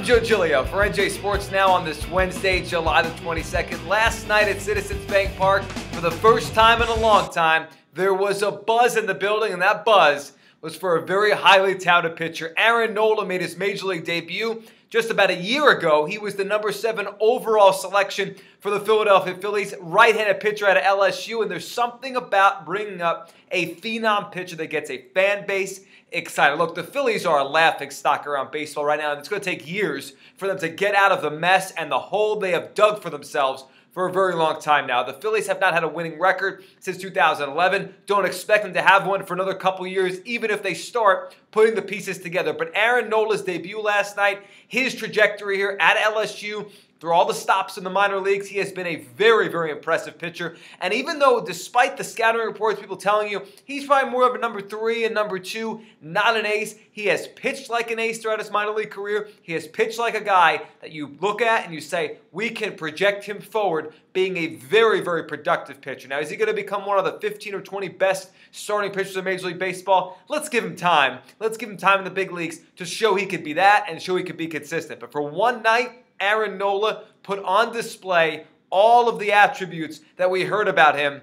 Joe Giglio for NJ Sports Now on this Wednesday, July the 22nd. Last night at Citizens Bank Park, for the first time in a long time, there was a buzz in the building, and that buzz was for a very highly touted pitcher. Aaron Nola made his Major League debut just about a year ago. He was the number 7 overall selection for the Philadelphia Phillies, right-handed pitcher out of LSU, and there's something about bringing up a phenom pitcher that gets a fan base excited. Look, the Phillies are a laughingstock around baseball right now, and it's going to take years for them to get out of the mess and the hole they have dug for themselves for a very long time now. The Phillies have not had a winning record since 2011. Don't expect them to have one for another couple years, even if they start putting the pieces together. But Aaron Nola's debut last night, his trajectory here at LSU, through all the stops in the minor leagues, he has been a very, very impressive pitcher. And even though, despite the scouting reports, people telling you he's probably more of a number 3 and number 2, not an ace, he has pitched like an ace throughout his minor league career. He has pitched like a guy that you look at and you say, we can project him forward being a very, very productive pitcher. Now, is he going to become one of the 15 or 20 best starting pitchers in Major League Baseball? Let's give him time. Let's give him time in the big leagues to show he could be that and show he could be consistent. But for one night, Aaron Nola put on display all of the attributes that we heard about him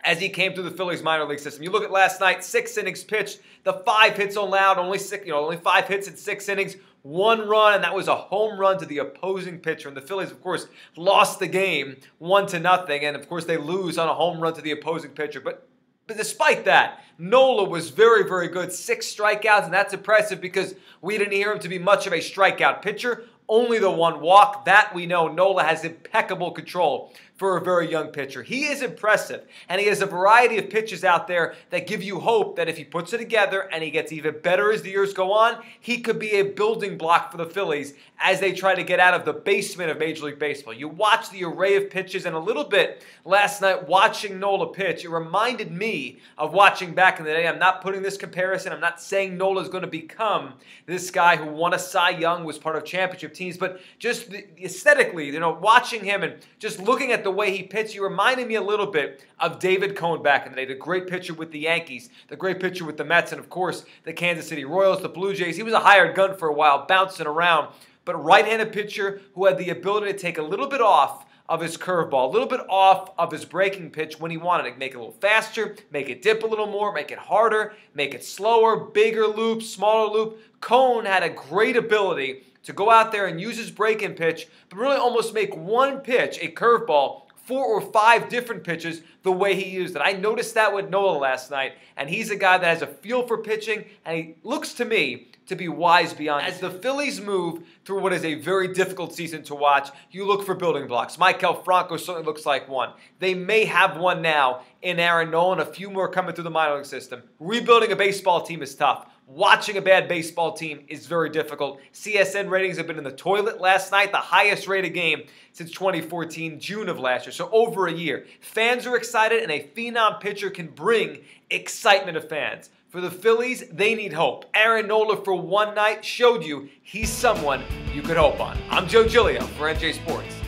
as he came through the Phillies minor league system. You look at last night, 6 innings pitched, the 5 hits allowed, only 5 hits in 6 innings, 1 run, and that was a home run to the opposing pitcher. And the Phillies, of course, lost the game 1-0, and of course they lose on a home run to the opposing pitcher. But despite that, Nola was very, very good. 6 strikeouts, and that's impressive because we didn't hear him to be much of a strikeout pitcher. Only the 1 walk. That we know Nola has impeccable control for a very young pitcher. He is impressive, and he has a variety of pitches out there that give you hope that if he puts it together and he gets even better as the years go on, he could be a building block for the Phillies as they try to get out of the basement of Major League Baseball. You watch the array of pitches, and a little bit last night watching Nola pitch, it reminded me of watching back in the day. I'm not putting this comparison. I'm not saying Nola is going to become this guy who won a Cy Young, was part of championship teams, but just aesthetically, watching him and just looking at the way he pitched, he reminded me a little bit of David Cone back in the day, the great pitcher with the Yankees, the great pitcher with the Mets, and of course the Kansas City Royals, the Blue Jays. He was a hired gun for a while, bouncing around, but right-handed pitcher who had the ability to take a little bit off of his curveball, a little bit off of his breaking pitch when he wanted it. Make it a little faster, make it dip a little more, make it harder, make it slower, bigger loop, smaller loop. Cone had a great ability to go out there and use his breaking pitch, but really almost make one pitch, a curveball, 4 or 5 different pitches the way he used it. I noticed that with Nola last night, and he's a guy that has a feel for pitching, and he looks to me to be wise beyond. As the Phillies move through what is a very difficult season to watch, you look for building blocks. Maikel Franco certainly looks like one. They may have one now in Aaron Nola, and a few more coming through the minor league system. Rebuilding a baseball team is tough. Watching a bad baseball team is very difficult. CSN ratings have been in the toilet last night, the highest rated game since 2014, June of last year, so over a year. Fans are excited, and a phenom pitcher can bring excitement to fans. For the Phillies, they need hope. Aaron Nola, for one night, showed you he's someone you could hope on. I'm Joe Giglio for NJ Sports.